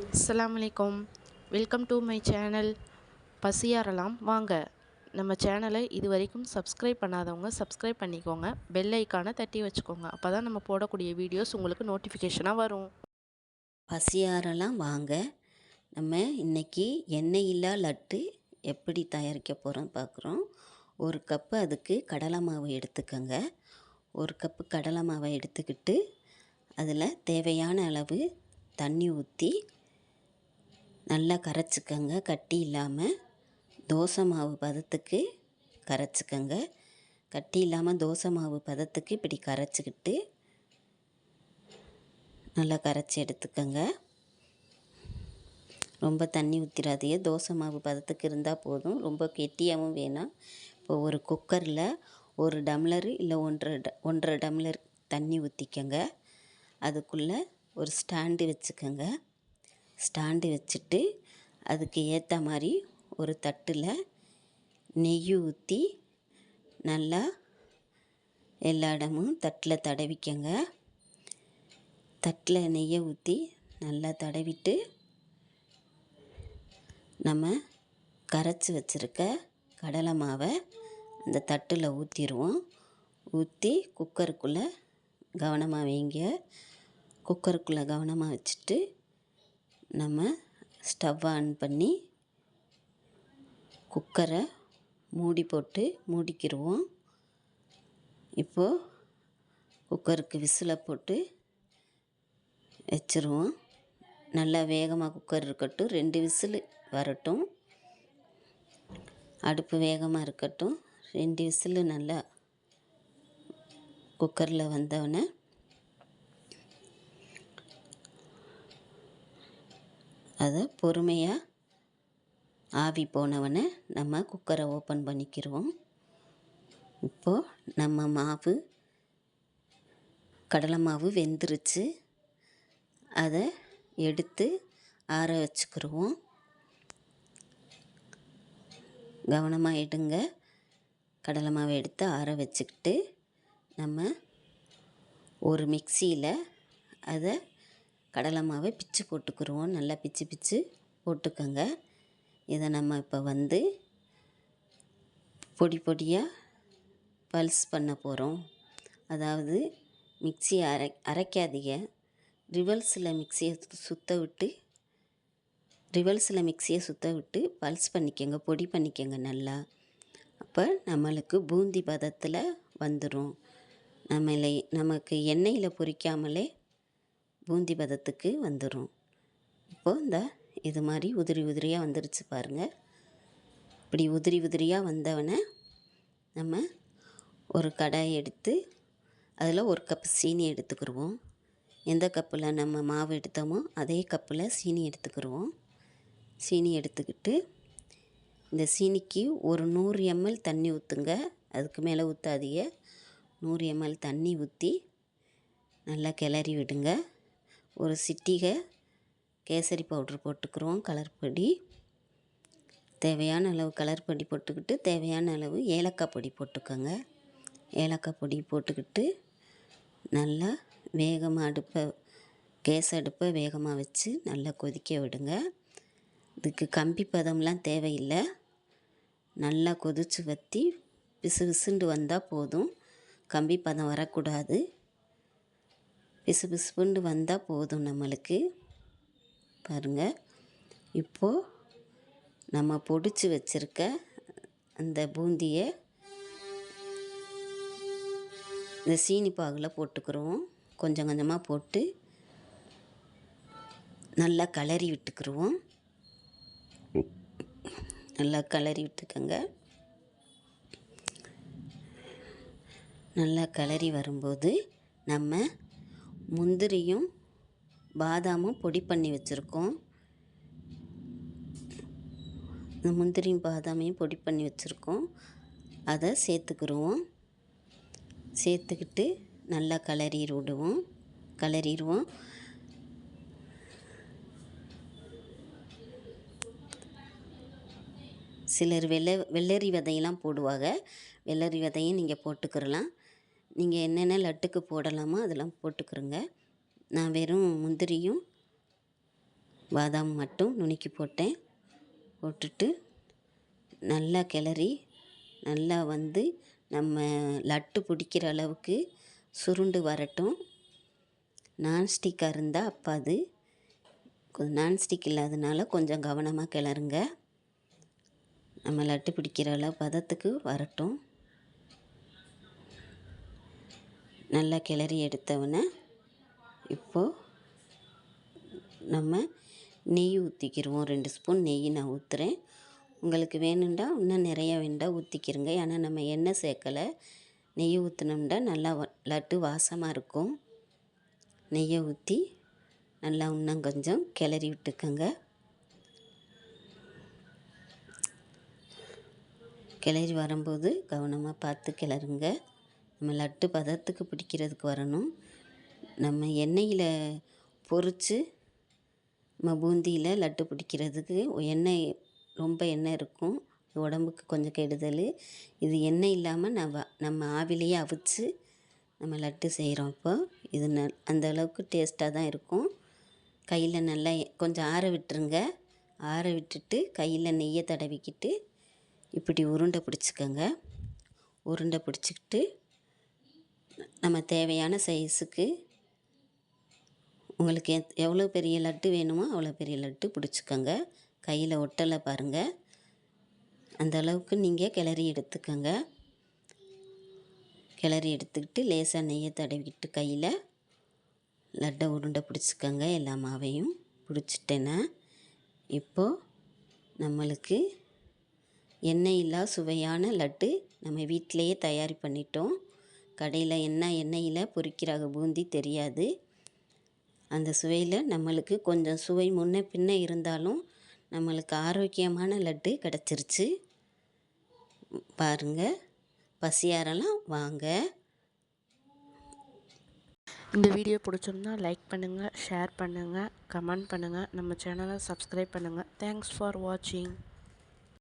அஸ்ஸலாமு அலைக்கும். Welcome to my channel. பசியாரலாம் வாங்க. நம்ம சேனலை இது வரைக்கும் சப்ஸ்கிரைப் பண்ணாதவங்க சப்ஸ்கிரைப் பண்ணிக்கோங்க. பெல் ஐக்கானை தட்டி வச்சுக்கோங்க. அப்போ தான் நம்ம போடக்கூடிய வீடியோஸ் உங்களுக்கு நோட்டிஃபிகேஷனாக வரும். பசியாரலாம் வாங்க. நம்ம இன்றைக்கி எண்ணெயில்லா லட்டு எப்படி தயாரிக்க போகிறோம் பார்க்குறோம். ஒரு கப்பு அதுக்கு கடலை மாவு எடுத்துக்கோங்க. ஒரு கப்பு கடலை மாவை எடுத்துக்கிட்டு அதில் தேவையான அளவு தண்ணி ஊற்றி நல்லா கரைச்சிக்கங்க. கட்டி இல்லாமல் தோசை மாவு பதத்துக்கு கரைச்சிக்கங்க. கட்டி இல்லாமல் தோசை மாவு பதத்துக்கு இப்படி கரைச்சிக்கிட்டு நல்லா கரைச்சி எடுத்துக்கங்க. ரொம்ப தண்ணி ஊற்றிடாதீங்க. தோசை மாவு பதத்துக்கு இருந்தால் போதும். ரொம்ப கெட்டியாகவும் வேணாம். இப்போ ஒரு குக்கரில் 1 டம்ளர் இல்லை 1.5 டம்ளர் தண்ணி ஊற்றிக்கங்க. அதுக்குள்ளே ஒரு ஸ்டாண்டு வச்சுக்கோங்க. ஸ்டாண்டு வச்சுட்டு அதுக்கு ஏற்ற மாதிரி ஒரு தட்டில் நெய் ஊற்றி நல்லா எல்லா இடமும் தட்டில் தடவிக்கங்க. தட்டில் நெய்யை ஊற்றி நல்லா தடவிட்டு நம்ம கரைச்சி வச்சுருக்க கடலை மாவை அந்த தட்டில் ஊற்றிடுவோம். ஊற்றி குக்கருக்குள்ளே கவனமாக வைங்க. குக்கருக்குள்ளே கவனமாக வச்சுட்டு நம்ம ஸ்டவ் ஆன் பண்ணி குக்கரை மூடி போட்டு மூடிக்கிடுவோம். இப்போது குக்கருக்கு விசிலை போட்டு வச்சுருவோம். நல்லா வேகமாக குக்கர் இருக்கட்டும். 2 விசில் வரட்டும். அடுப்பு வேகமாக இருக்கட்டும். 2 விசில் நல்லா குக்கரில் வந்தவுடனே அதை பொறுமையாக ஆவி போனவொடனே நம்ம குக்கரை ஓப்பன் பண்ணிக்கிடுவோம். இப்போது நம்ம மாவு கடலை மாவு வெந்துருச்சு. அதை எடுத்து ஆற வச்சுக்கிடுவோம். கவனமாக எடுங்க. கடலை மாவை எடுத்து ஆற வச்சுக்கிட்டு நம்ம ஒரு மிக்சியில் அதை கடலை மாவை பிச்சு போட்டுக்கிடுவோம். நல்லா பிச்சு பிச்சு போட்டுக்கோங்க. இதை நம்ம இப்போ பொடி பொடியாக பல்ஸ் பண்ண போகிறோம். அதாவது மிக்சியை அரைக்காதீங்க. ரிவர்ஸில் மிக்சியை சுற்ற விட்டு பல்ஸ் பண்ணிக்கோங்க. பொடி பண்ணிக்கோங்க நல்லா. அப்போ நம்மளுக்கு பூந்தி பதத்தில் வந்துடும். நமக்கு எண்ணெயில் பொரிக்காமலே பூந்தி பதத்துக்கு வந்துடும். இப்போது இது மாதிரி உதிரி உதிரியாக வந்துருச்சு பாருங்கள். இப்படி உதிரி உதிரியாக வந்தவொடனே நம்ம ஒரு கடாயை எடுத்து அதில் 1 கப் சீனி எடுத்துக்கிடுவோம். எந்த கப்பில் நம்ம மாவு எடுத்தோமோ அதே கப்பில் சீனி எடுத்துக்கிடுவோம். சீனி எடுத்துக்கிட்டு இந்த சீனிக்கு ஒரு 100 ml தண்ணி ஊற்றுங்க. அதுக்கு மேலே ஊற்றாதீங்க. 100 ml தண்ணி ஊற்றி நல்லா கிளறி விடுங்க. ஒரு சிட்டிகை கேசரி பவுட்ரு போட்டுக்கிறோம். கலர் பொடி தேவையான அளவு கலர் பொடி போட்டுக்கிட்டு தேவையான அளவு ஏலக்காய் பொடி போட்டுக்கோங்க. ஏலக்காய் பொடி போட்டுக்கிட்டு நல்லா வேகமாக கேஸ் அடுப்பை வேகமாக வச்சு நல்லா கொதிக்க விடுங்க. இதுக்கு கம்பி பதம்லாம் தேவையில்லை. நல்லா கொதித்து வற்றி பிசு பிசுண்டு வந்தால் போதும். கம்பி பதம் வரக்கூடாது. பிசு பிசுண்டு வந்தால் போதும் நம்மளுக்கு. பாருங்கள். இப்போது நம்ம பொடிச்சு வச்சுருக்க அந்த பூந்தியை இந்த சீனி பாகில் போட்டுக்கிறோம். கொஞ்சம் கொஞ்சமாக போட்டு நல்லா கிளறி விட்டுக்கிடுவோம். நல்லா கிளறி விட்டுக்கோங்க. நல்லா கிளறி வரும்போது நம்ம முந்திரியும் பாதாமும் பொடி பண்ணி வச்சுருக்கோம். இந்த முந்திரியும் பாதாமையும் பொடி பண்ணி வச்சுருக்கோம். அதை சேர்த்துக்கிடுவோம். சேர்த்துக்கிட்டு நல்லா கிளறிடுவோம். சிலர் வெள்ளரி விதையெல்லாம் போடுவாங்க. வெள்ளரி விதையும் நீங்கள் போட்டுக்கிறலாம். நீங்கள் என்னென்ன லட்டுக்கு போடலாமோ அதெல்லாம் போட்டுக்கிறோங்க. நான் வெறும் முந்திரியும் பாதாம் மட்டும் நுணுக்கி போட்டேன். போட்டுட்டு நல்லா கிளறி நல்லா வந்து நம்ம லட்டு பிடிக்கிற அளவுக்கு சுருண்டு வரட்டும். நான்ஸ்டிக்காக இருந்தால் அப்போ அது நான்ஸ்டிக் இல்லாதனால கொஞ்சம் கவனமாக கிளறுங்க. நம்ம லட்டு பிடிக்கிற அளவு பதத்துக்கு வரட்டும். நல்லா கிளறி எடுத்தவொடனே இப்போது நம்ம நெய் ஊற்றிக்கிடுவோம். 2 ஸ்பூன் நெய் நான் ஊற்றுறேன். உங்களுக்கு வேணும்டா இன்னும் நிறையா வேண்டாம் ஊற்றிக்கிருங்க. ஏன்னா நம்ம எண்ணெய் சேர்க்கலை. நெய் ஊற்றினோம்னா நல்லா லட்டு வாசமாக இருக்கும். நெய்யை ஊற்றி நல்லா இன்னும் கொஞ்சம் கிளறி விட்டுக்கோங்க. கிளறி வரும்போது கவனமாக பார்த்து கிளறுங்க. நம்ம லட்டு பதத்துக்கு பிடிக்கிறதுக்கு வரணும். நம்ம எண்ணெயில் பொரித்து நம்ம பூந்தியில் லட்டு பிடிக்கிறதுக்கு ரொம்ப எண்ணெய் இருக்கும். உடம்புக்கு கொஞ்சம் கெடுதல். இது எண்ணெய் இல்லாமல் நம்ம ஆவிலேயே அவிச்சு நம்ம லட்டு செய்கிறோம். இப்போ இது அந்த அளவுக்கு டேஸ்ட்டாக தான் இருக்கும். கையில் நல்லா கொஞ்சம் ஆற விட்டுருங்க. ஆற விட்டுட்டு கையில் நெய்யை தடவிக்கிட்டு இப்படி உருண்டை பிடிச்சிக்கோங்க. உருண்டை பிடிச்சிக்கிட்டு நம்ம தேவையான சைஸுக்கு உங்களுக்கு எவ்வளோ பெரிய லட்டு வேணுமோ அவ்வளோ பெரிய லட்டு பிடிச்சிக்கோங்க. கையில் ஒட்டலை பாருங்கள். அந்த அளவுக்கு நீங்கள் கிளறி எடுத்துக்கோங்க. கிளறி எடுத்துக்கிட்டு லேசாக நெய்யை தடவிக்கிட்டு கையில் லட்டை உருண்டை பிடிச்சிக்கோங்க. எல்லா மாவையும் பிடிச்சிட்டேன்னா இப்போது நம்மளுக்கு எண்ணெய் இல்லா சுவையான லட்டு நம்ம வீட்டிலையே தயார் பண்ணிட்டோம். கடையில் எண்ணெயில் பொரிக்கிறாங்க பூந்தி தெரியாது. அந்த சுவையில் நம்மளுக்கு கொஞ்சம் சுவை முன்ன பின்ன இருந்தாலும் நம்மளுக்கு ஆரோக்கியமான லட்டு கிடச்சிருச்சு. பாருங்கள், பசியாரலாம் வாங்க. இந்த வீடியோ பிடிச்சிருந்தா லைக் பண்ணுங்கள், ஷேர் பண்ணுங்கள், கமெண்ட் பண்ணுங்கள், நம்ம சேனலை சப்ஸ்கிரைப் பண்ணுங்கள். தேங்க்ஸ் ஃபார் வாட்சிங்.